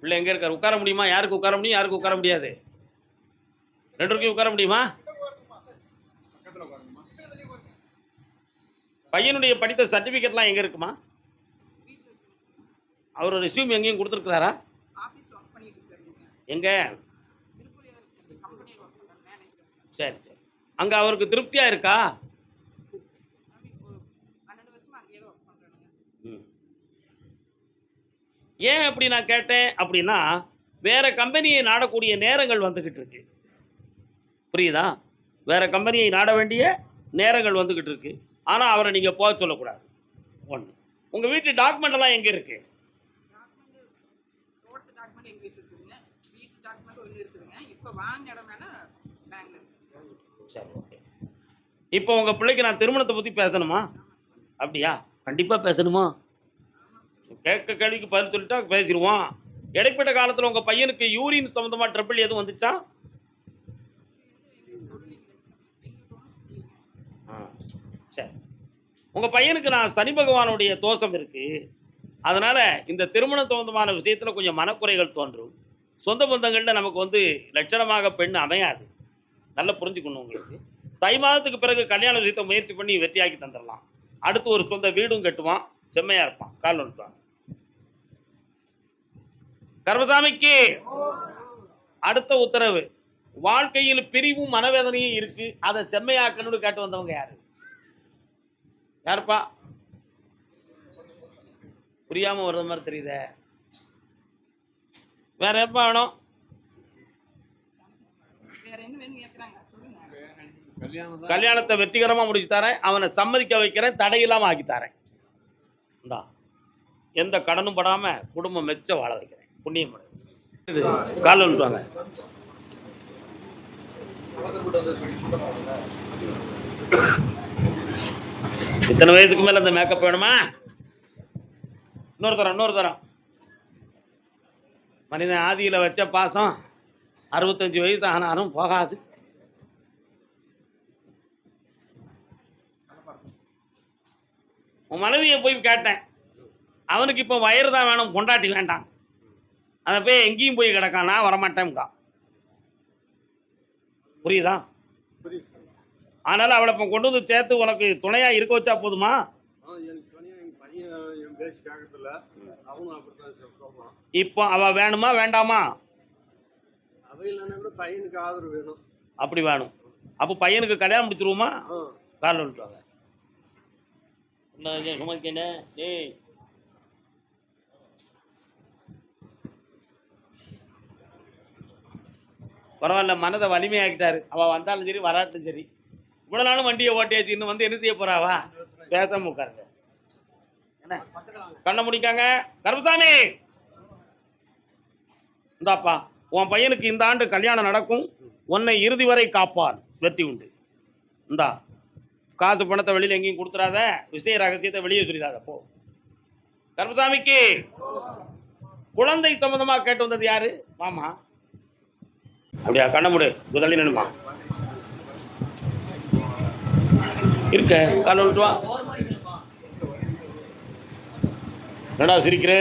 பிள்ளை எங்க இருக்காரு? உட்கார முடியுமா? யாருக்கு உட்கார முடியும்? யாருக்கு உட்கார முடியாது? 2 பேருக்கும் உட்கார முடியுமா? பையனுடைய படித்த சர்டிபிகேட்லாம் எங்க இருக்குமா? அவர் ரெஸ்யூம் எங்கேயும் கொடுத்துருக்கிறாரா? எங்க? சரி சரி. அங்க அவருக்கு திருப்தியா இருக்கா? ஏன் அப்படி நான் கேட்டேன் அப்படின்னா, வேற கம்பெனியை நாடக்கூடிய நேரங்கள் வந்துகிட்டு இருக்கு. புரியுதா? வேற கம்பெனியை நாட வேண்டிய நேரங்கள் வந்துகிட்டு இருக்கு. ஆனா அவரை நீங்க போக சொல்லக்கூடாது. 1. உங்க வீட்டு டாக்குமெண்ட் எல்லாம் எங்க இருக்கு? சரி, ஓகே. இப்போ உங்க பிள்ளைக்கு நான் திருமணத்தை பத்தி பேசணுமா? அப்படியா? கண்டிப்பா பேசணுமா? கேட்க கேள்விக்கு பதில் சொல்லிட்டா பேசிடுவோம். இடைப்பட்ட காலத்துல உங்க பையனுக்கு யூரின் சம்பந்தமா ட்ரபிள் எதுவும் வந்துச்சா? சரி. உங்க பையனுக்கு நான் சனி பகவானுடைய தோஷம் இருக்கு. அதனால இந்த திருமணம் சம்பந்தமான விஷயத்துல கொஞ்சம் மனக்குறைகள் தோன்றும். சொந்த பந்தங்கள்ல நமக்கு லட்சணமாக பெண் அமையாது. நல்லா புரிஞ்சுக்கணும் உங்களுக்கு. தை மாதத்துக்கு பிறகு கல்யாண விஷயத்தை முயற்சி பண்ணி வெற்றியாக்கி தந்துடலாம். அடுத்து ஒரு சொந்த வீடும் கட்டுவான். செம்மையா இருப்பான். கால் வந்துட்டான். கர்மசாமிக்கு அடுத்த உத்தரவு. வாழ்க்கையில் பிரிவும் மனவேதனையும் இருக்கு. அதை செம்மையாக்கணும்னு கேட்டு வந்தவங்க யாரு? யாருப்பா? புரியாம வர்ற மாதிரி தெரியுத. வேற எப்ப வேணும்? கல்யாணத்தை வெற்றிகரமா முடிச்சு தரேன். அவனை சம்மதிக்க வைக்கிறேன். தடையில்லாம ஆக்கி தரேன். எந்த கடனும் படாம குடும்பம் மெச்ச வாழ வைக்கிறேன். புண்ணியம் கால் வந்துட்டாங்க. இத்தனை வயசுக்கு மேல அந்த மேக்கப் வேணுமா? இன்னொரு தரம். மனிதன் ஆதியில வச்ச பாசம் 65 வயசு ஆனாலும் போகாது. உன் மனைவியை போய் கேட்டேன். அவனுக்கு இப்போ வயிறு தான் வேணும், பொண்டாட்டி வேண்டாம். அதை போய் எங்கேயும் போய் கிடக்கான். நான் வரமாட்டேன்கா. புரியுதா? அதனால அவளை இப்போ கொண்டு வந்து சேர்த்து உனக்கு துணையா இருக்க வச்சா போதுமா? இப்போ அவ வேணுமா வேண்டாமா? அப்படி வேணும். அப்போ பையனுக்கு கல்யாணம் முடிச்சிருவோமா? காலில் விட்டுவாங்க. பரவாயில்ல, மனதை வலிமையாக்கிட்டாரு. அவ வந்தாலும் சரி வராட்டும் சரி. இவ்வளவு நாளும் வண்டியை ஓட்டியாச்சு. இன்னும் என்ன செய்ய போறாவா? பேசாம உட்காருங்க. என்ன கண்ண முடிக்காங்க. கருப்பசாமி இந்தாப்பா, உன் பையனுக்கு இந்த ஆண்டு கல்யாணம் நடக்கும். உன்னை இறுதி வரை காப்பான். வெற்றி உண்டு. இந்தா காசு பணத்தை வெளியில எங்கேயும் கொடுத்துடாத. விஷய ரகசியத்தை வெளியே சொல்லிடாத. போ. கருப்பசாமிக்கு குழந்தை சம்பந்தமா கேட்டு வந்தது யாரு? மாமா. அப்படியா? கண்ணமுடு முதலி நினைமா இருக்க. கால விட்டு வா. என்னடா சிரிக்கிற?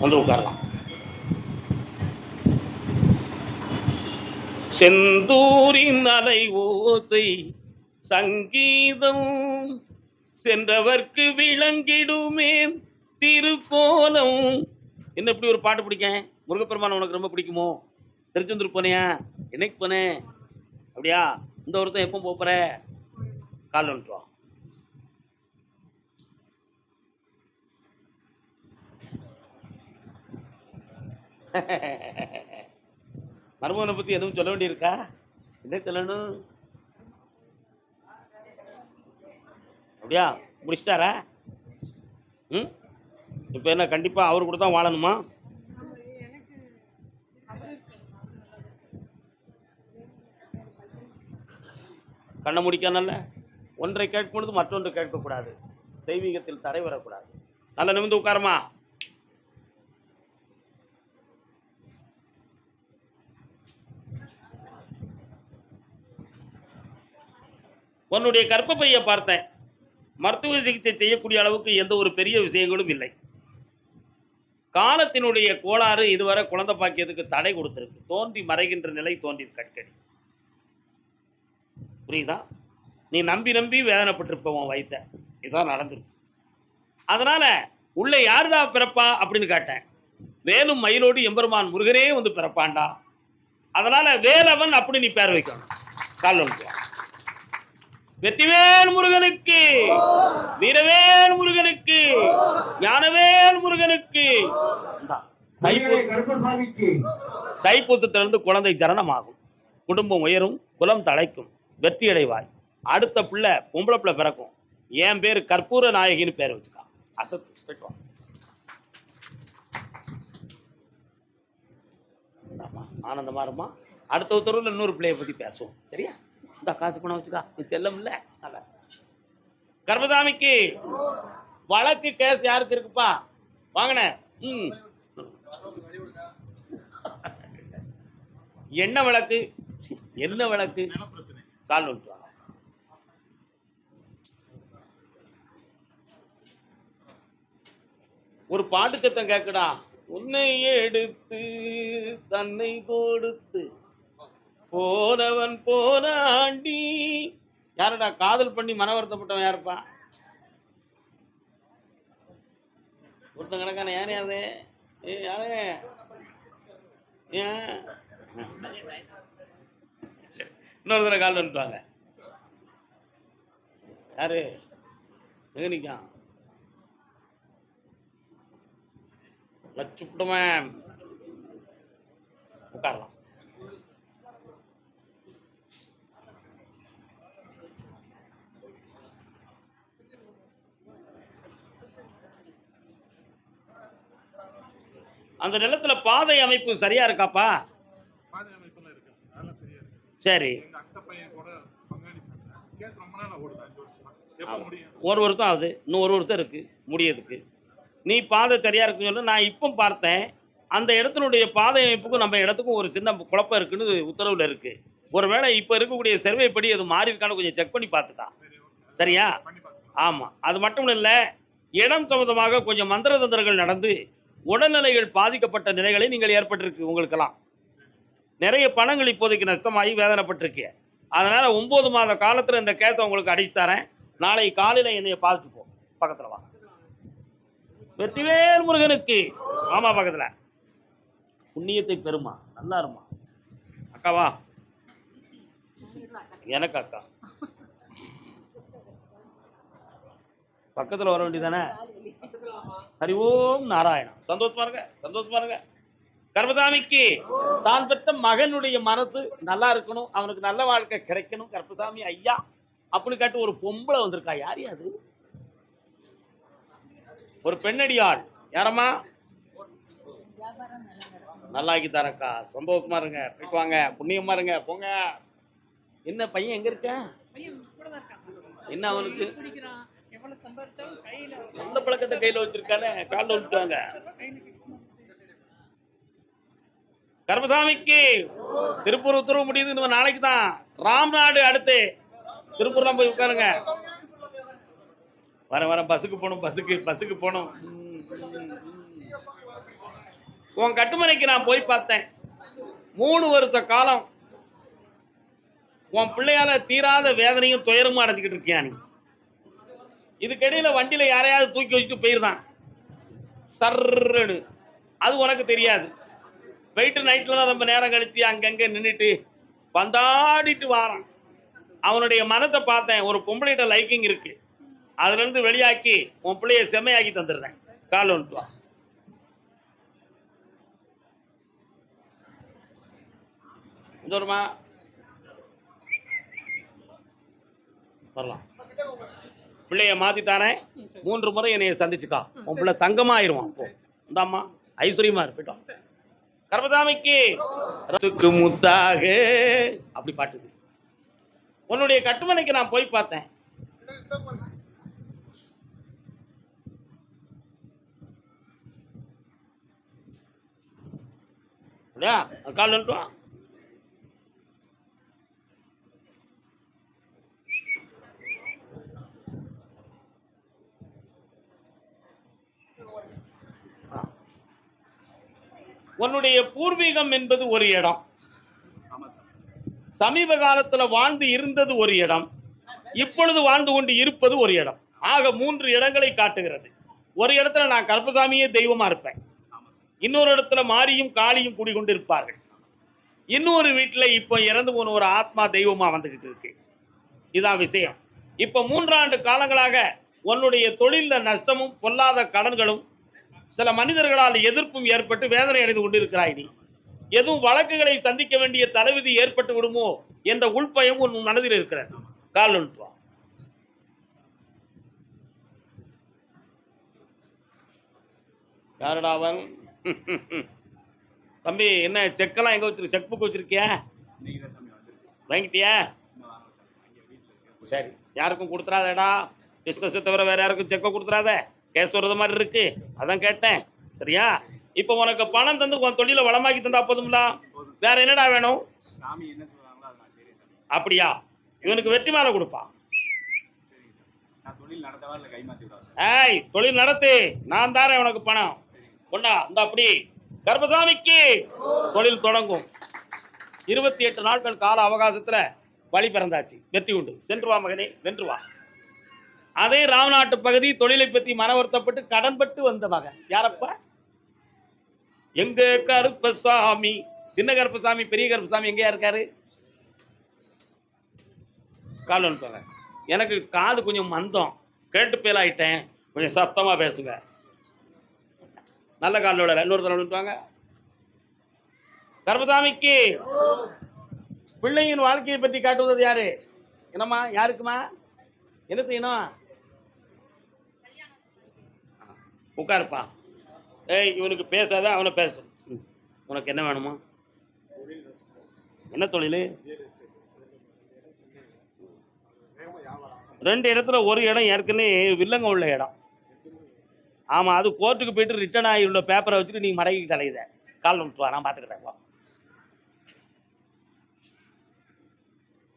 வந்து உட்காரலாம். செந்தூரின் அலை ஓசை சங்கீதம் சென்றவர்க்கு விளங்கிடுமே திருக்கோலம். என்ன இப்படி ஒரு பாட்டு பிடிக்கும்? முருகப்பெருமான் உனக்கு ரொம்ப பிடிக்குமோ? திருச்செந்தூர் போனியா? என்னைக்கு போனேன்? அப்படியா? இந்த ஒருத்தன் எப்போ போற? கால் வந்துட்டோம். மருமகனை பத்தி எதுவும் சொல்ல வேண்டியிருக்கா? என்ன சொல்லணும்? அப்படியா? முடிச்சிட்டாரா? இப்போ என்ன கண்டிப்பா அவர் கூட தான் வாழணுமா? கண்ண முடிக்கானல்ல. ஒன்றை கேட்கும் பொழுது மற்றொன்று கேட்கக்கூடாது. தெய்வீகத்தில் தடை வரக்கூடாது. நல்ல நிமிந்து உட்காரமா. உன்னுடைய கர்ப்பப்பையை பார்த்தேன். மருத்துவ சிகிச்சை செய்யக்கூடிய அளவுக்கு எந்த ஒரு பெரிய விஷயங்களும் இல்லை. காலத்தினுடைய கோளாறு இதுவரை குழந்தை பாக்கியத்துக்கு தடை கொடுத்திருக்கு. தோன்றி மறைகின்ற நிலை தோன்றியிருக்கு அடிக்கடி. புரியுதா? நீ நம்பி நம்பி வேதனைப்பட்டிருப்ப உன் வயித்த. இதான் நடந்திருக்கு. அதனால உள்ள யாருடா பிறப்பா அப்படின்னு கேட்டேன். வேலும் மயிலோடு எம்பெருமான் முருகனே வந்து பிறப்பான்டா. அதனால வேலவன் அப்படி நீ பேர் வைக்கணும். கால் வந்து வெற்றிவேல் முருகனுக்கு, வீரவேல் முருகனுக்கு, ஞானவேல் முருகனுக்கு. தைப்பூசத்திலிருந்து குழந்தை ஜனனமாகும், குடும்பம் உயரும், குலம் தழைக்கும், வெற்றி அடைவாய். அடுத்த பிள்ளை பொம்பளை பிள்ளை பிறக்கும். என் பேர் கற்பூர நாயகின்னு பேர் வச்சுக்கா. அசத்து போயிட்டு ஆனந்தமா இருமா. அடுத்த உத்தரவுல இன்னொரு பிள்ளைய பத்தி பேசுவோம். சரியா? இந்த காசு பணம் வச்சுக்கா, நீ செல்லம் இல்ல. கர்மசாமிக்கு வழக்கு கேஸ் யாருக்கு இருக்குப்பா? வாங்கின என்ன வழக்கு? என்ன வழக்கு? கால் ஒன்று ஒரு பாட்டு சத்தம் கேட்கடா. உன்னை எடுத்து தன்னை கொடுத்து போனவன் போனாண்டி. யாரடா காதல் பண்ணி மன வருத்தப்பட்டவன்? யாருப்பா? ஒருத்தன் கணக்கான யாரு? அது யாரு? இன்னொரு தடவை கால் வந்துட்டாங்க. யாரு? நிக்கா லட்சுப்புட்டவன். உட்காரலாம். அந்த நிலத்துல பாதை அமைப்பு சரியா இருக்காப்பா? சரி. ஒரு வருஷம் ஆகுது, இன்னும் ஒரு வருஷம் இருக்கு முடியதுக்கு. நீ பாதை சரியா இருக்குன்னு சொல்லி நான் இப்போ பார்த்தேன். அந்த இடத்தினுடைய பாதை அமைப்புக்கும் நம்ம இடத்துக்கும் ஒரு சின்ன குழப்பம் இருக்குன்னு உத்தரவுல இருக்கு. ஒருவேளை இப்போ இருக்கக்கூடிய சர்வே படி அது மாறி இருக்கான்னு கொஞ்சம் செக் பண்ணி பார்த்துக்கா. சரியா? ஆமா. அது மட்டும் இல்ல, இடம் சம்பந்தமாக கொஞ்சம் மந்திர தந்திரங்கள் நடந்து உடல்நிலைகள் பாதிக்கப்பட்ட நிலைகளை நீங்கள் ஏற்பட்டிருக்கு. உங்களுக்கெல்லாம் நிறைய பணங்கள் இப்போதைக்கு நஷ்டமாகி வேதனைப்பட்டிருக்கு. அதனால 9 மாத காலத்துல இந்த கேஸை உங்களுக்கு அடிச்சு தரேன். நாளை காலையில என்னைய பார்த்துட்டு போ. பக்கத்துல வா. வெற்றிவேல் முருகனுக்கு. ஆமா, பக்கத்துல புண்ணியத்தை பெருமா. நல்லா இருமா. அக்காவா? எனக்கு அக்கா. பக்கத்துல வர வேண்டியதானே? ஹரி ஓம் நாராயணா. சந்தோஷமா இருங்க, சந்தோஷமா இருங்க. கர்மசாமிக்கு தான் பெற்ற மகனுடைய மனசு நல்லா இருக்கணும், அவனுக்கு நல்ல வாழ்க்கை கிடைக்கணும். கர்மசாமி ஐயா அப்படின்னு கேட்டு ஒரு பொம்பளை வந்திருக்கா. யார் அது? ஒரு பெண்ணடியாள். யாரம்மா? நல்லாக்கி தரக்கா. சந்தோஷமா இருங்க, போயிட்டு வாங்க, புண்ணியமா இருங்க, போங்க. என்ன பையன் எங்க இருக்க? என்ன அவனுக்கு நல்ல பழக்கத்தை கையில வச்சிருக்கானே, காலில் விட்டுவாங்க. கர்மசாமிக்கு திருப்பூர் உத்தரவு முடியுது. நாளைக்கு தான் ராம்நாடு. அடுத்து திருப்பூர்லாம் போய் உட்காருங்க. வர பஸ்ஸுக்கு போகணும், பஸ்ஸுக்கு போகணும். உன் கட்டுமனைக்கு நான் போய் பார்த்தேன். 3 வருஷ காலம் உன் பிள்ளையால தீராத வேதனையும் துயரமும் அடைஞ்சிக்கிட்டு இருக்கியா நீ. இதுக்கிடையில வண்டியில யாரையாவது தூக்கி வச்சுட்டு போயிருந்தான் சர்ன்னு. அது உனக்கு தெரியாது. போயிட்டு நைட்ல தான் ரொம்ப நேரம் கழிச்சு அங்கங்க நின்றுட்டு பந்தாடிட்டு வாரான். அவனுடைய மனத்தை பார்த்தேன். ஒரு பொம்பளைகிட்ட லைக்கிங் இருக்கு. அதுல இருந்து வெளியாக்கி உன் பிள்ளைய செம்மையாக்கி தந்துடுறேன். கால் வந்துட்டு வா. வருமா? வரலாம். பிள்ளைய மாத்தித்தானே 3 முறை என்னைய சந்திச்சுக்கா. உன் பிள்ளை தங்கமா ஆயிருவான். இந்தாம்மா ஐஸ்வர்யமா இருப்பிட்டோம். கர்மசாமிக்கு ரத்துக்கு முத்தாக அப்படி பாட்டு. உன்னுடைய கட்டுமனைக்கு நான் போய் பார்த்தேன். கால் நின்றுவான். உன்னுடைய பூர்வீகம் என்பது ஒரு இடம், சமீப காலத்துல வாழ்ந்து இருந்தது ஒரு இடம், இப்பொழுது வாழ்ந்து கொண்டு இருப்பது ஒரு இடம். ஆக 3 இடங்களை காட்டுகிறது. ஒரு இடத்துல நான் கருப்பசாமியே தெய்வமா இருப்பேன், இன்னொரு இடத்துல மாரியும் காளியும் கூடிக்கொண்டு இருப்பார்கள், இன்னொரு வீட்டுல இப்ப இறந்து போன ஒரு ஆத்மா தெய்வமா வந்துகிட்டு இருக்கு. இதான் விஷயம். இப்ப 3 ஆண்டு காலங்களாக உன்னுடைய தொழில நஷ்டமும் பொல்லாத கடன்களும் சில மனிதர்களால் எதிர்ப்பும் ஏற்பட்டு வேதனை அடைந்து கொண்டிருக்கிறாய். நீ எதுவும் வழக்குகளை சந்திக்க வேண்டிய தலைவிதி ஏற்பட்டு விடுமோ என்ற உள்பயம் உன் மனதில் இருக்கிறது. கால் ஒன்றுவா. யாருடா அவன்? தம்பி, என்ன செக்கெல்லாம் எங்க வச்சிருக்க? செக் புக் வச்சிருக்கியா? வாங்கிட்டியா? சரி, யாருக்கும் கொடுத்துறாதடா. பிஸ்னஸை தவிர வேற யாருக்கும் செக்கை கொடுத்துறாத. கேஸ் வர்றது மாதிரி இருக்கு, அதான் கேட்டேன். சரியா? இப்போ உனக்கு பணம் தந்து உன் தொழிலை வளமாக்கி தந்தா போதும்ல, வேற என்னடா வேணும்? அப்படியா? இவனுக்கு வெற்றி மாலை கொடுப்பா. ஏய், தொழில் நடத்து, நான் தாரேன் உனக்கு பணம். கொண்டா இந்த அப்படி. கர்ப்பசாமிக்கு தொழில் தொடங்கும். 28 நாட்கள் கால அவகாசத்துல வழி பிறந்தாச்சு. வெற்றி உண்டு. சென்று வா மகனே, வென்று வா. அதே ராமநாட்டு பகுதி தொழிலை பற்றி மன வருத்தப்பட்டு கடன்பட்டு வந்த மகன் யாரப்பா? எங்க கருப்பசாமி. சின்ன கருப்பசாமி, பெரிய கருப்பசாமி எங்கேயா இருக்காரு? கால் அனுப்புங்க. எனக்கு காது கொஞ்சம் மந்தம், கேட்டு பேலாயிட்டேன், கொஞ்சம் சத்தமா பேசுங்க. நல்ல காலோட இன்னொரு தடவை அனுப்புவாங்க. கருப்பசாமிக்கு பிள்ளையின் வாழ்க்கையை பற்றி காட்டுவது யாரு? என்னம்மா, யாருக்குமா? என்ன செய்யணும்? உட்காருப்பா. ஏய், இவனுக்கு பேசாத, அவனை பேச. உனக்கு என்ன வேணுமா? என்ன தொழில்? 2 இடத்துல ஒரு இடம் ஏற்கனவே வில்லங்க உள்ள இடம். ஆமா, அது கோர்ட்டுக்கு போயிட்டு ரிட்டர்ன் ஆகி உள்ள பேப்பரை வச்சுட்டு நீ மடக்கி தலையுத. கால் விட்டுவா, நான் பார்த்துக்கிறேன்.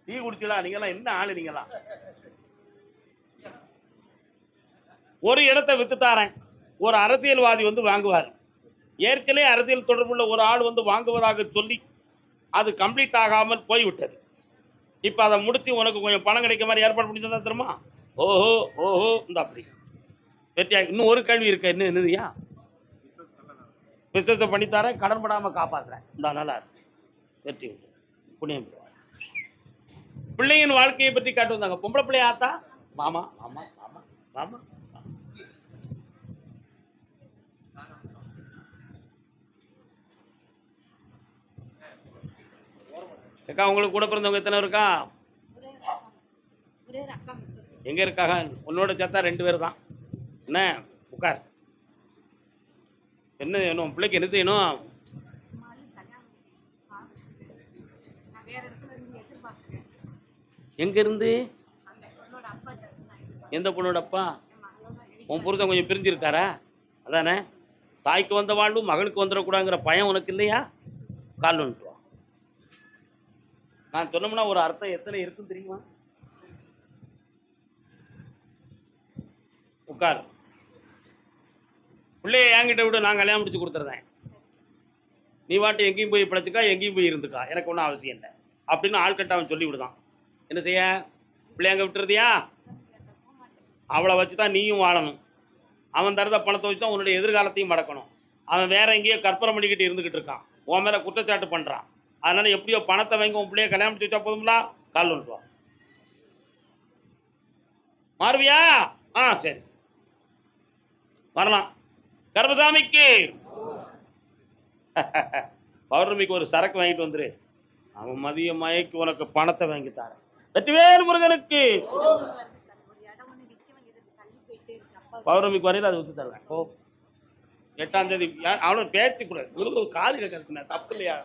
டீ குடிச்சலாம். நீங்களாம் என்ன ஆளு? நீங்களாம் ஒரு இடத்தை வித்து தாரேன். ஒரு அரசியல்வாதி வந்து வாங்குவார். ஏற்கனவே அரசியல் தொடர்புள்ள ஒரு ஆள் வந்து வாங்குவதாக சொல்லி அது கம்ப்ளீட் ஆகாமல் போய்விட்டது. இப்போ அதை முடித்து உனக்கு கொஞ்சம் பணம் கிடைக்க மாதிரி ஏற்பாடு பண்ணி தந்தா தெரியுமா? ஓஹோ ஓஹோ, இந்த அப்படி வெற்றியா. இன்னும் ஒரு கேள்வி இருக்க. என்ன என்னதுயா? பிசினஸை பண்ணித்தாரேன், கடன் படாமல் காப்பாற்றுறேன். இந்த நல்லா இருக்கு. வெற்றி உண்டு. புண்ணியம். பிள்ளையின் வாழ்க்கையை பற்றி காட்டு வந்தாங்க. பொம்பளை பிள்ளை ஆத்தா? மாமா மாமா மாமா மாமா. அக்கா, உங்களுக்கு கூட பிறந்தவங்க எத்தனை இருக்கா? எங்க இருக்காங்க? உன்னோட சேர்த்தா 2 பேர் தான். என்ன? உட்கார். என்ன வேணும் பிள்ளைக்கு? என்ன செய்யணும்? எங்க இருந்து? எந்த பொண்ணோட அப்பா? உன் புருஷன் கொஞ்சம் பிரிஞ்சிருக்காரா? அதானே. தாய்க்கு வந்த வாழ்வு மகளுக்கு வந்துடக்கூடாதுங்கிற பயம் உனக்கு இல்லையா? கால் வந்துட்டு வா. நான் சொன்னோம்னா ஒரு அர்த்தம் எத்தனை இருக்குன்னு தெரியுமா? உட்கார். பிள்ளைய என்கிட்ட விட நான் கல்யாணம் முடிச்சு கொடுத்துருந்தேன். நீ வாட்டு எங்கேயும் போய் பிழைச்சிக்கா, எங்கேயும் போய் இருந்துக்கா, எனக்கு ஒன்றும் அவசியம் இல்லை அப்படின்னு ஆள்கட்ட அவன் சொல்லி விடுதான். என்ன செய்ய? பிள்ளை அங்கே விட்டுறதியா? அவளை வச்சு தான் நீயும் வாழணும். அவன் தரத பணத்தை வச்சு தான் உன்னுடைய எதிர்காலத்தையும் மடக்கணும். அவன் வேற எங்கேயோ கற்பனை பண்ணிக்கிட்டு இருந்துக்கிட்டு இருக்கான், உன் மேலே குற்றச்சாட்டு பண்ணுறான். அதனால எப்படியோ பணத்தை வாங்கி உன் பிள்ளைய கல்யாணம் முடிச்சு வச்சா போதும்ல. கால் வந்துட்டு மாறுவியா? சரி, வரலாம். கருப்பசாமிக்கு பௌர்ணமிக்கு ஒரு சரக்கு வாங்கிட்டு வந்துரு. அவன் மதிய மயக்கு உனக்கு பணத்தை வாங்கி தாரேன். வெற்றிவேல் முருகனுக்கு. பௌர்ணமிக்கு வரையில் அதை வித்து தருவேன். 8ஆம் தேதி. அவனும் பேச்சு கூட காது கேட்கறது தப்பு இல்லையா?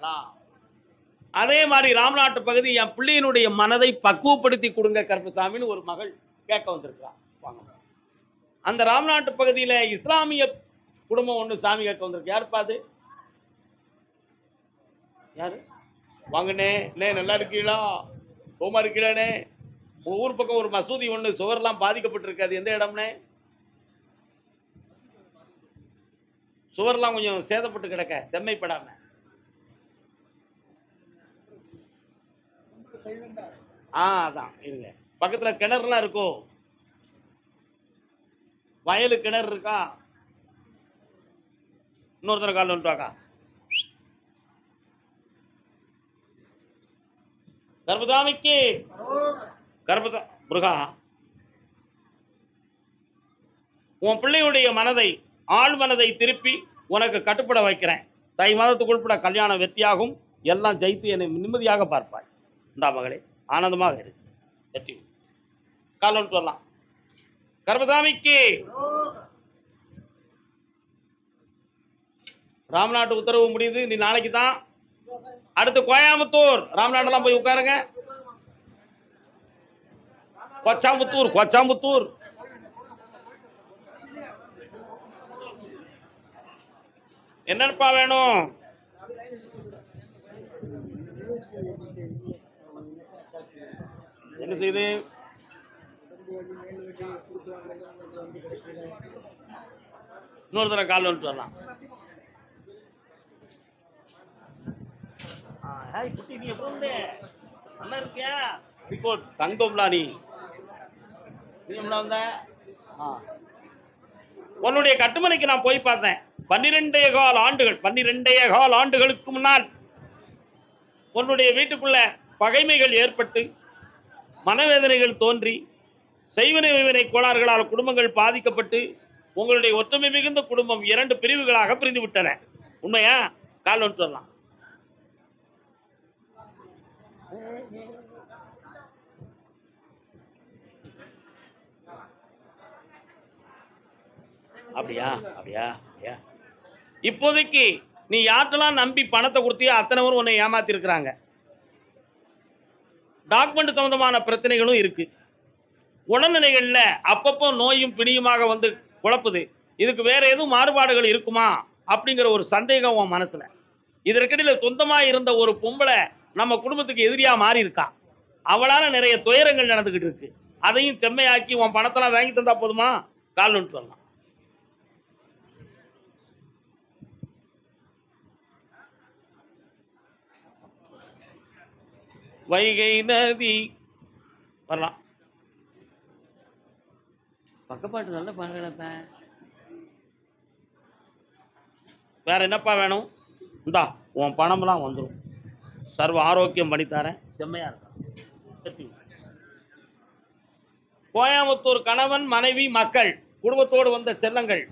அதே மாதிரி ராமநாட்டு பகுதி என் பிள்ளையினுடைய மனதை பக்குவப்படுத்தி கொடுங்க கருப்பசாமின்னு ஒரு மகள் கேட்க வந்திருக்கிறான். வாங்க. அந்த ராமநாட்டு பகுதியில் இஸ்லாமிய குடும்பம் ஒன்று சாமி கேட்க வந்திருக்கு. யாருப்பா அது? யாரு? வாங்கண்ணே. நல்லா இருக்கீங்களா? சோமா இருக்கீங்களே? உங்க ஊர் பக்கம் ஒரு மசூதி ஒன்று சுவர்லாம் பாதிக்கப்பட்டிருக்கு, அது எந்த இடம்னே? சுவர்லாம் கொஞ்சம் சேதப்பட்டு கிடக்க, செம்மைப்படாம. அதான் இருங்க. பக்கத்துல கிணறுலாம் இருக்கோ? வயலு கிணறு இருக்கா? இன்னொருத்தர கால் வந்துட்டாக்கா. கர்பதாமிக்கு கர்பதா முருகா, உன் பிள்ளையுடைய மனதை, ஆள் மனதை திருப்பி உனக்கு கட்டுப்பட வைக்கிறேன். தை மாதத்துக்குள்பட கல்யாணம் வெற்றியாகும். எல்லாம் ஜெயித்து என்னை நிம்மதியாக பார்ப்பாய். இந்தா மகளே, ஆனந்தமாக இரு. வெற்றி. கால் வந்துட்டு வரலாம். கர்பதாமிக்கு ராம்நாட்டு உத்தரவு முடியுது. நீ நாளைக்கு தான். அடுத்து கோயம்புத்தூர். ராம்நாட்டெல்லாம் போய் உட்காருங்க. கொச்சாம்புத்தூர், கொச்சாம்புத்தூர். என்னப்பா வேணும்? என்ன செய்யுது? இன்னொரு தடவை கால் வந்துட்டு வரலாம். குட்டி, நீ எப்போ வந்து நல்லா இருக்கியா? ரிப்போர்ட் தங்கம்லா. நீ என்ன வந்த? உன்னுடைய கட்டுமனைக்கு நான் போய் பார்த்தேன். 12 ஆண்டுகளுக்கு முன்னால் உன்னுடைய வீட்டுக்குள்ள பகைமைகள் ஏற்பட்டு மனவேதனைகள் தோன்றி செய்வினை கோளாறுகளால் குடும்பங்கள் பாதிக்கப்பட்டு உங்களுடைய ஒற்றுமை மிகுந்த குடும்பம் 2 பிரிவுகளாக பிரிந்து விட்டன. உண்மையா? கால் வந்துட்டு வரலாம். அப்படியா? அப்படியா? அப்படியா? இப்போதைக்கு நீ யார்ட்டெல்லாம் நம்பி பணத்தை கொடுத்தியோ அத்தனை பேரும் உன்னை ஏமாத்தி இருக்கிறாங்க. டாக்குமெண்ட் சம்பந்தமான பிரச்சனைகளும் இருக்கு. உடல்நிலைகள்ல அப்பப்போ நோயும் பிணியுமாக வந்து குழப்புது. இதுக்கு வேற எதுவும் மாறுபாடுகள் இருக்குமா அப்படிங்கிற ஒரு சந்தேகம் உன் மனசுல. இதற்கிடையில சொந்தமா இருந்த ஒரு பொம்பளை நம்ம குடும்பத்துக்கு எதிரியா மாறி இருக்கா. அவளால நிறைய துயரங்கள் நடந்துகிட்டு இருக்கு. அதையும் செம்மையாக்கி உன் பணத்தெல்லாம் வாங்கி தந்தா போதுமா? கால் வந்துட்டு வரலாம். வைகை நதி வரலாம். பக்கப்பாட்டு நல்ல பாருங்களப்ப. வேற என்னப்பா வேணும்? இந்தா உன் பணம்லாம் வந்துடும். சர்வ ஆரோக்கியம் பண்ணித்தாரேன். செம்மையா இருக்கும். கோயம்புத்தூர் கணவன் மனைவி மக்கள் குடும்பத்தோடு வந்த செல்லங்கள்.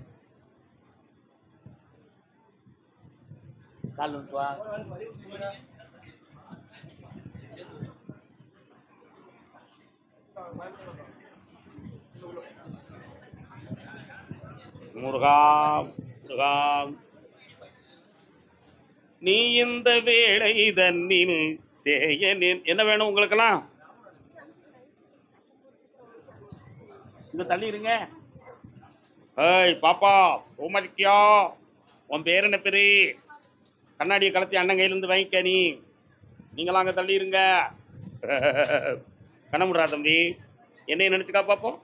கால் வா. முருகா, முருகா, நீ இந்த வேளை தன்னில் என்ன வேணும் உங்களுக்கெல்லாம்? இங்க தள்ளி இருங்க. ஏய் பாப்பா, சோமரிக்கியா, உன் பேர் என்ன பேரு? கண்ணாடியை கலத்தி அண்ணன் கையிலேருந்து வாங்கிக்க. நீங்களாம் அங்கே தள்ளி இருங்க. கண்ணமுடுறா தம்பி, என்னைய நினைச்சுக்கா பாப்போம்.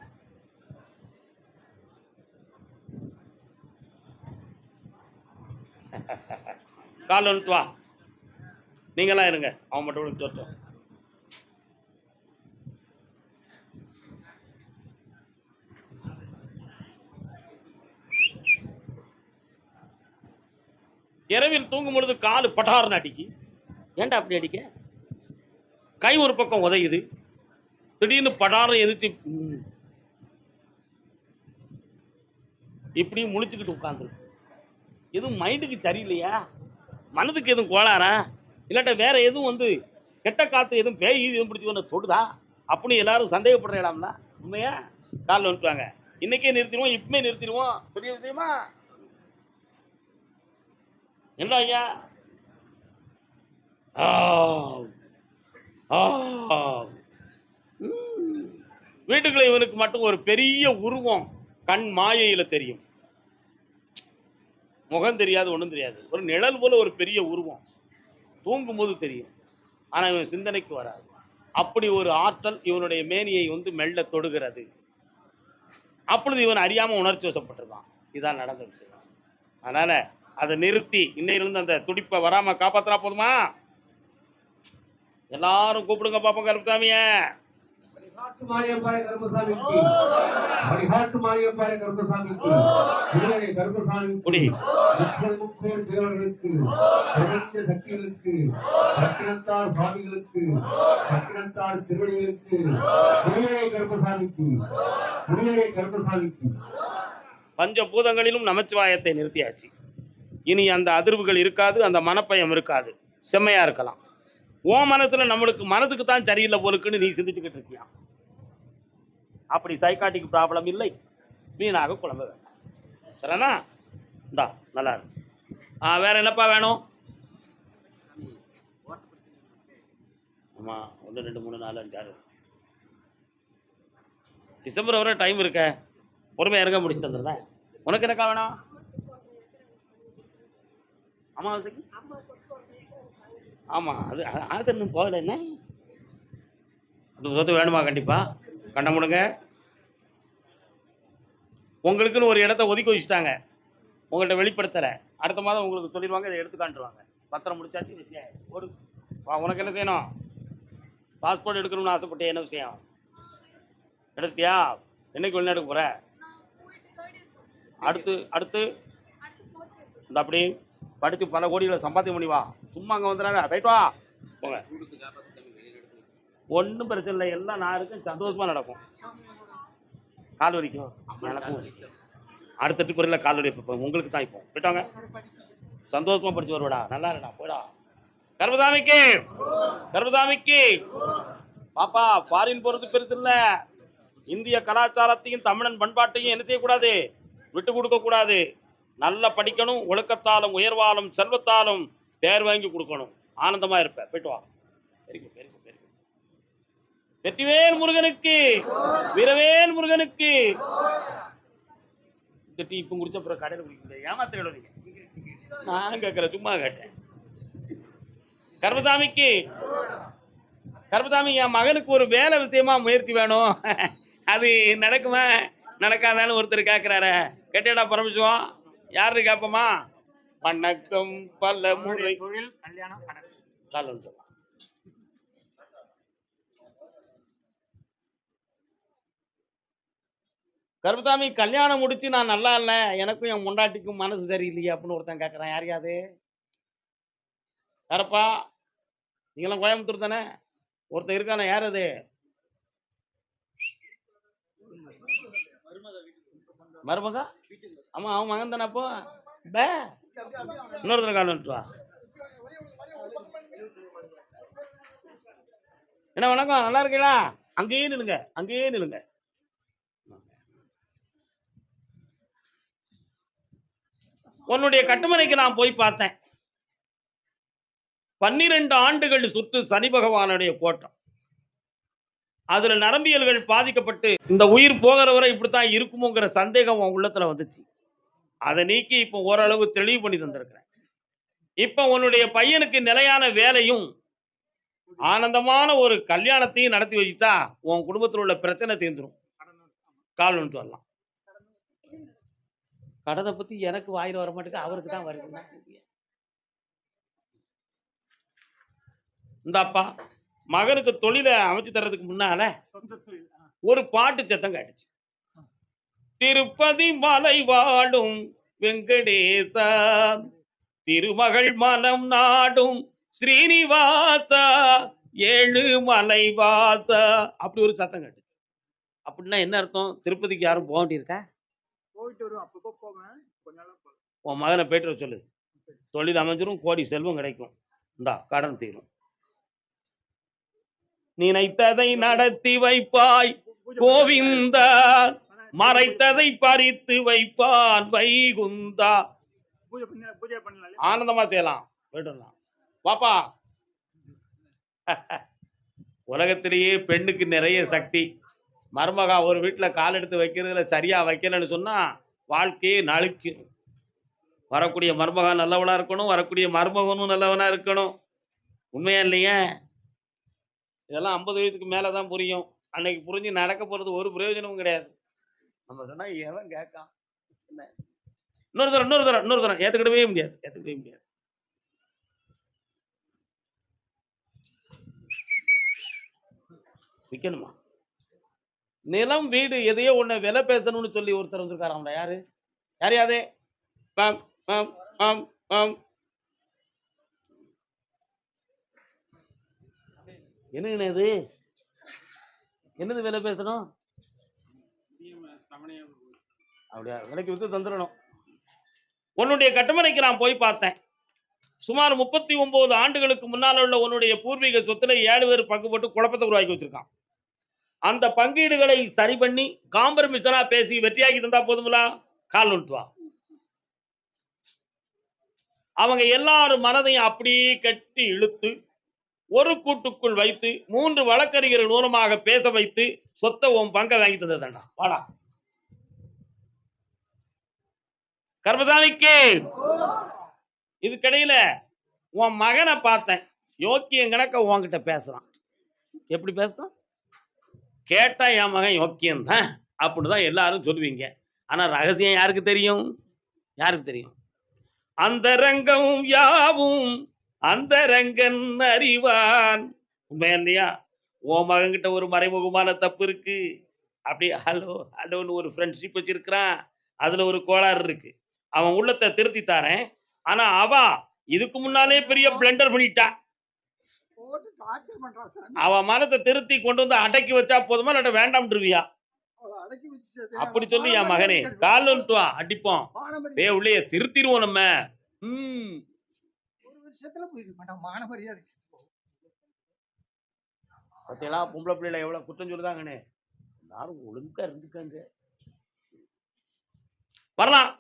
கால் வந்துட்டு வா. நீங்களாம் இருங்க, அவன் மட்டும் வரட்டும். இரவில் தூங்கும் பொழுது காலு பட்டார்னு அடிக்கு. ஏன்டா அப்படி அடிக்க? கை ஒரு பக்கம் உதையுது. திடீர்னு படாரம் எதிர்த்து இப்படி முழிச்சுக்கிட்டு உட்காந்துருக்கு. எதுவும் மைண்டுக்கு சரியில்லையா? மனதுக்கு எதுவும் கோளாரா? இல்லாட்ட வேற எதுவும் வந்து கெட்ட காத்து எதுவும் பேய் எதுவும் பிடிச்சி ஒன்று தொடுதா அப்படின்னு எல்லாரும் சந்தேகப்படுற இடம்னா உண்மையா? காலில் வந்துட்டாங்க. இன்னைக்கே நிறுத்திடுவோம், இப்பமே நிறுத்திடுவோம். பெரிய விஷயமா என்ன ஐயா? வீட்டுக்குள்ள இவனுக்கு மட்டும் ஒரு பெரிய உருவம் கண் மாயையில தெரியும். முகம் தெரியாது, ஒன்றும் தெரியாது. ஒரு நிழல் போல ஒரு பெரிய உருவம் தூங்கும் போது தெரியும். ஆனா இவன் சிந்தனைக்கு வராது. அப்படி ஒரு ஆற்றல் இவனுடைய மேனியை வந்து மெல்ல தொடுகிறது. அப்பொழுது இவன் அறியாம உணர்ச்சி வசப்பட்டிருக்கான். இதான் நடந்த விஷயம். அதனால அதை நிறுத்தி இன்னையிலிருந்து அந்த துடிப்பை வராம காப்பாத்தினா போதுமா? எல்லாரும் கூப்பிடுங்க பாப்போம் கருப்பசாமிய. வழிகாட்டு மாரியப்பாறை கருப்பசாமிக்கு, வழிகாட்டு மாரியப்பாறை கருப்பசாமிக்கு, விடுதலை கருப்பசாமிக்கு, குடி 30 தேவர்களுக்கு, பிரபஞ்ச சக்திகளுக்கு, சக்கிரத்தார் சுவாமிகளுக்கு, சக்கிரத்தார் திருவடிகளுக்கு, விடுதலை கருப்பசாமிக்கு, விடுதலை கருப்பசாமிக்கு. பஞ்ச பூதங்களிலும் நமச்சிவாயத்தை நிறுத்தியாச்சு. இனி அந்த அதிர்வுகள் இருக்காது, அந்த மனப்பயம் இருக்காது, செம்மையா இருக்கலாம். உன் மனசுல நம்மளுக்கு மனதுக்கு தான் சரியில்லை போலுக்குன்னு நீ சிந்திச்சுக்கிட்டு இருக்கியா? அப்படி சைக்காட்டிக் ப்ராப்ளம் இல்லை. வீணாக குழம்ப வேண்டாம். சரிண்ணா? இந்தா நல்லா இருக்கு. வேற என்னப்பா வேணும்? ஆமா, 1 2 3 4 5 6 டிசம்பர் வரை டைம் இருக்க. பொறுமையா இருங்க, முடிச்சு தந்துடுறேன். உனக்கு என்னக்கா வேணும்? அமாவாசைக்கு ஆமா, அது ஆசை இன்னும் போகல. என்ன அது சொத்து வேணுமா? கண்டிப்பா கண்ட முடுங்க. உங்களுக்குன்னு ஒரு இடத்த ஒதுக்கி வச்சுட்டாங்க, உங்கள்கிட்ட வெளிப்படுத்தலை. அடுத்த மாதம் உங்களுக்கு சொல்லிடுவாங்க, இதை எடுத்து காட்டுவாங்க. பத்திரம் முடிச்சாச்சு. ஒரு உனக்கு என்ன செய்யணும்? பாஸ்போர்ட் எடுக்கணும்னு ஆசைப்பட்டே, என்ன விஷயம்? எடுத்தியா? என்னைக்கு வெளிநாட்டுக்கு போற? அடுத்து அடுத்து இந்த அப்படி படித்து பல கோடிகளை சம்பாத்தியம் பண்ணி வா. சும்மா அங்கே வந்துடாங்க, போயிட்டு வா போங்க. ஒன்றும் பிரச்சனை இல்லை, எல்லாம் நான் இருக்கேன், சந்தோஷமாக நடக்கும். கால் வலிக்கும் எனக்கும். அடுத்த ட்ரிப்பரில் கால் வலி இப்போ உங்களுக்கு தான். இப்போ போயிட்டாங்க, சந்தோஷமாக படிச்சு வருவடா. நல்லா இருடா, போயிடா. கர்பசாமிக்கு, கர்பசாமிக்கு பாப்பா. ஃபாரின் போகிறது பெருசு இல்லை. இந்திய கலாச்சாரத்தையும் தமிழன் பண்பாட்டையும் என்ன செய்யக்கூடாது? விட்டு கொடுக்கக்கூடாது. நல்லா படிக்கணும், ஒழுக்கத்தாலும் உயர்வாலும் செல்வத்தாலும் பேர் வாங்கி கொடுக்கணும். ஆனந்தமாக இருப்ப. போயிட்டு வா. Very good, very good, very good. Vetrivel முருகனுக்கு, வீரவேல் முருகனுக்கு. இந்த டீ இப்போ குடிச்ச அப்புறம் கடையில் குடிக்க முடியாது. ஏமாத்திர நீங்க. நான் கேட்கறேன், சும்மா கேட்டேன். கர்பசாமிக்கு, கர்பசாமி என் மகனுக்கு ஒரு வேலை விஷயமா முயற்சி வேணும். அது நடக்குமா நடக்காதான்னு ஒருத்தர் கேட்கிறாரு. கேட்டேடா பரமசிவம்? யாரு கேட்போமா? வணக்கம் பல முறை தொழில் கல்யாணம் காலம். கருப்பசாமி, கல்யாணம் முடிச்சு நான் நல்லா இல்லை, எனக்கும் என் முண்டாட்டிக்கும் மனசு சரியில்லையே அப்படின்னு ஒருத்தன் கேட்கறான். யாரையாது? யாரப்பா? நீங்களாம் கோயம்புத்தூர் தானே? ஒருத்தன் இருக்கானே, யார் அது? மருமகா? ஆமா, அவன் மகன் தானே. அப்போ இன்னொருத்தர் கால் வந்துட்டு வா. என்ன வணக்கம், நல்லா இருக்கீங்களா? அங்கேயே நில்லுங்க, அங்கேயே நில்லுங்க. உன்னுடைய கட்டுமனைக்கு நான் போய் பார்த்தேன். 12 ஆண்டுகள் சுற்று சனி பகவானுடைய கோட்டம். அதுல நரம்பியல்கள் பாதிக்கப்பட்டு இந்த உயிர் போகிற வரை இப்படித்தான் இருக்குமோங்கிற சந்தேகம் உன் உள்ளத்துல வந்துச்சு. அதை நீக்கி இப்போ ஓரளவு தெளிவு பண்ணி தந்திருக்கிறேன். இப்ப உன்னுடைய பையனுக்கு நிலையான வேலையும் ஆனந்தமான ஒரு கல்யாணத்தையும் நடத்தி வச்சுட்டா உன் குடும்பத்தில் உள்ள பிரச்சனை தீர்ந்துடும். கால் வந்துட்டு வரலாம். கடனை பத்தி எனக்கு வாயில வர மாட்டேங்க, அவருக்கு தான் வருது. இந்தாப்பா, மகனுக்கு தொழிலை அமைச்சு தர்றதுக்கு முன்னால ஒரு பாட்டு சத்தம் கேட்டுச்சு. திருப்பதி மலை வாழும் வெங்கடேசா, திருமகள் மனம் நாடும் ஸ்ரீனிவாசா, 7 மலை வாசா, அப்படி ஒரு சத்தம் கேட்டு. அப்படின்னா என்ன அர்த்தம்? திருப்பதிக்கு யாரும் போக வேண்டியிருக்கா? உன் மகனை போயிட்டு வர சொல்லு. தொழில் அமைஞ்சிரும், கோடி செல்வம் கிடைக்கும். இந்தா கடன் தீரும். நினைத்ததை நடத்தி வைப்பாய் கோவிந்தா, மறைத்ததை பறித்து வைப்பான் வைகுந்தா. ஆனந்தமா செய்யலாம். போயிட்டு பாப்பா. உலகத்திலேயே பெண்ணுக்கு நிறைய சக்தி. மருமகா ஒரு வீட்டில் கால் எடுத்து வைக்கிறதுல சரியா வைக்கலன்னு சொன்னா வாழ்க்கையே நழுக்கும். வரக்கூடிய மருமகா நல்லவனா இருக்கணும், வரக்கூடிய மருமகனும் நல்லவனா இருக்கணும். உண்மையா இல்லையா? இதெல்லாம் 50 வயதுக்கு மேலே தான் புரியும். அன்னைக்கு புரிஞ்சு நடக்க போகிறது ஒரு பிரயோஜனமும் கிடையாது. நம்ம சொன்னால் எவன் கேட்கான்? இன்னொரு தரம் ஏத்துக்கிடவே முடியாது. விக்கணுமா? நிலம் வீடு எதையோ ஒண்ணு விலை பேசணும்னு சொல்லி ஒருத்தர் வந்திருக்காராம்டா. யாரு? பாம் பாம் பாம் பாம். என்னங்க இது? என்னது விலை பேசணும்? அப்படியா? விலைக்கு வித்து தந்துடணும். உன்னுடைய கட்டுமனைக்கு நான் போய் பார்த்தேன். சுமார் 39 ஆண்டுகளுக்கு முன்னால உள்ள உன்னுடைய பூர்வீக சொத்துல 7 பேர் பங்கு போட்டு குழப்பத்தை உருவாக்கி வச்சிருக்கான். அந்த பங்கீடுகளை சரி பண்ணி காம்ப்ரமைஸா பேசி வெற்றியாக்கி தந்தா போதுங்களா? கால் வந்துட்டு வா. அவங்க எல்லாரும் மனதையும் அப்படியே கட்டி இழுத்து ஒரு கூட்டுக்குள் வைத்து 3 வழக்கறிஞர்கள் மூலமாக பேச வைத்து சொத்தை உன் பங்கை வாங்கி தந்ததுடா. வாடா. கர்மசாமிக்கு இதுக்கிடையில உன் மகனை பார்த்தேன். யோக்கியம் கணக்க உன்கிட்ட பேசுறான். எப்படி பேசுறான்? கேட்டா என் மகன் யோக்கியம் தான் அப்படின்னு தான் எல்லாரும் சொல்லுவீங்க. ஆனா ரகசியம் யாருக்கு தெரியும்? அந்த ரங்கம் யாவும் அந்த ரங்கன் அறிவான். உண்மையா இல்லையா? உன் மகன்கிட்ட ஒரு மறைமுகமான தப்பு இருக்கு. அப்படி ஹலோன்னு ஒரு ஃப்ரெண்ட்ஷிப் வச்சிருக்கிறான். அதுல ஒரு கோளாறு இருக்கு. அவன் உள்ளத்தை திருத்தி தாரேன். ஆனா அவ இதுக்கு முன்னாலே பெரிய பிளண்டர் பண்ணிட்டா. அவன் மனத்தை திருத்தி கொண்டு வந்து அடக்கி வச்சா போதுமா, இல்லாட்ட வேண்டாம்ன்றுவியா? அப்படி சொல்லி என் மகனே கால் வந்துட்டு வா, அடிப்போம். உள்ளே திருத்திடுவோம் நம்ம. பத்தியெல்லாம் பொம்பளை பிள்ளைல எவ்வளவு குற்றம் சொல்லுதாங்கன்னு எல்லாரும் ஒழுங்கா இருந்துக்காங்க. வரலாம்.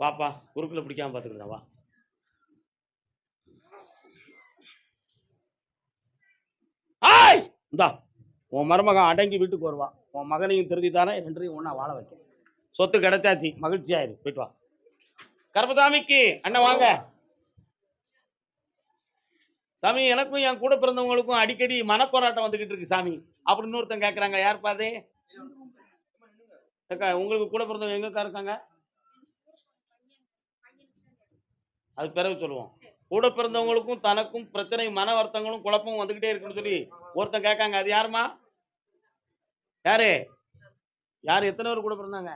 வாப்பா, குறுக்குல பிடிக்காம பாத்துக்கிட்டா வா. இந்தா உன் மருமகன் அடங்கி வீட்டுக்கு வருவா. உன் மகனையும் திருத்தி தானே, ரெண்டையும் ஒன்னா வாழ வைக்க. சொத்து கிடைச்சாச்சு, மகிழ்ச்சியாயிரு. போயிட்டு வா. கர்மசாமிக்கு அண்ணன் வாங்க. சாமி, எனக்கும் என் கூட பிறந்தவங்களுக்கும் அடிக்கடி மனப்போராட்டம் வந்துகிட்டு இருக்கு சாமி அப்படின்னு ஒருத்தன் கேட்கறாங்க. யார் பாது? உங்களுக்கு கூட பிறந்தவங்க எங்கக்கா இருக்காங்க? அது பிறகு சொல்லுவோம். கூட பிறந்தவங்களுக்கும் தனக்கும் பிரச்சனை, மன வருத்தங்களும் குழப்பமும் வந்துகிட்டே இருக்குன்னு சொல்லி ஒருத்தன் கேட்காங்க. அது யாருமா? யாரு? எத்தனை பேர் கூட பிறந்தாங்க?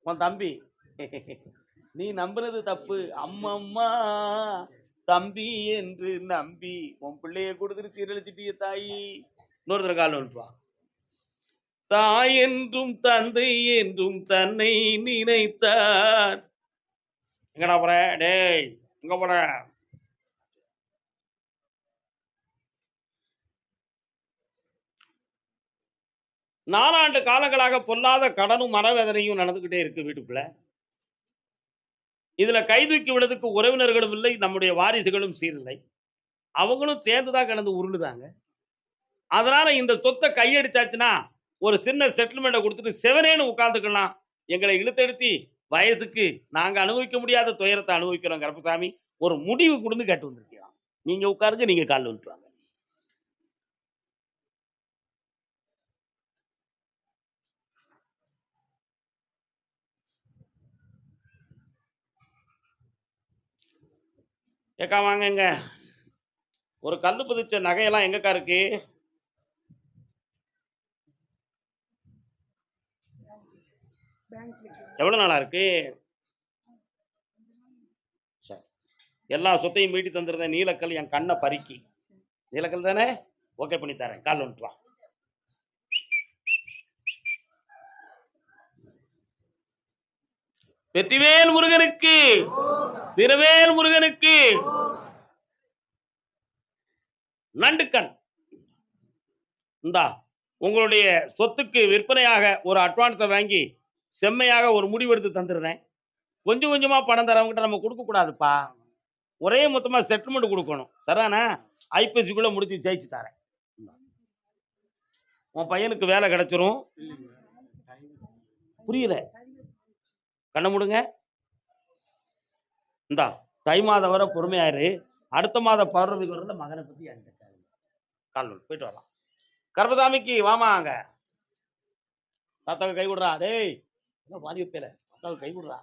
உன் தம்பி. நீ நம்புறது தப்பு. அம்மம்மா தம்பி என்று நம்பி உன் பிள்ளைய கொடுத்துட்டு சீரழிச்சிட்டிய தாயி. இன்னொருத்தர கால் வந்துட்டுவா. தாய் என்றும் தந்தை என்றும் தன்னை நினைத்தார். எங்கடா போற? டேய், எங்க போற? நாலாண்டு காலங்களாக பொல்லாத கடனும் மனவேதனையும் நடந்துகிட்டே இருக்கு வீட்டுக்குள்ள. இதுல கைதூக்கி விடுறதுக்கு உறவினர்களும் இல்லை, நம்முடைய வாரிசுகளும் சீரில்லை. அவங்களும் சேர்ந்துதான் கிடந்து உருளுதாங்க. அதனால இந்த சொத்தை கையடிச்சாச்சுன்னா ஒரு சின்ன செட்டில்மெண்ட்டை கொடுத்துட்டு செவனேன்னு உட்கார்ந்துக்கலாம். எங்களை இழுத்தெடுத்தி வயசுக்கு நாங்க அனுபவிக்க முடியாத துயரத்தை அனுபவிக்கிறோம். கருப்பசாமி, ஒரு முடிவு கொடுன்னு கேட்டு வந்திருக்கோம். நீங்க உட்காருங்க, நீங்க கால் வந்துட்டு வாங்க. ஏக்கா வாங்க. ஒரு கல்லு பதிச்ச நகையெல்லாம் எங்கக்கா இருக்கு? எவ்வளவு நாளா இருக்கு? எல்லா சொத்தையும் மீட்டி தந்துருந்தேன். நீலக்கல் என் கண்ணை பறிக்கி. நீலக்கல் தானே? ஓகே பண்ணி தரேன். கால் வந்துட்டு வா. வெற்றிவேல் முருகனுக்கு, வீரவேல் முருகனுக்கு. நண்டுக்கண், இந்தா உங்களுடைய சொத்துக்கு விற்பனையாக ஒரு அட்வான்ஸை வாங்கி செம்மையாக ஒரு முடிவெடுத்து தந்துருந்தேன். கொஞ்சம் கொஞ்சமா பணம் தரவங்கிட்ட நம்ம கொடுக்க கூடாதுப்பா. ஒரே மொத்தமா செட்டில்மெண்ட் கொடுக்கணும். சரிதானே? ஐப்பசிக்குள்ள முடிச்சு ஜெயிச்சு தரேன். உன் பையனுக்கு வேலை கிடைச்சிரும். புரியல? கண்ண முடுங்க. இந்தா தை மாதம் வர பொறுமையாயிரு. அடுத்த மாத பௌர்ணமிக்கு வரல மகனை பத்தி என்கிட்ட கால் போயிட்டு வரலாம். கருப்பசாமிக்கு வாமாங்க. தாத்தாவுக்கு கை விடுறா. டேய் என்ன வாதி வைப்பேல, தாத்தாவுக்கு கை விடுறா.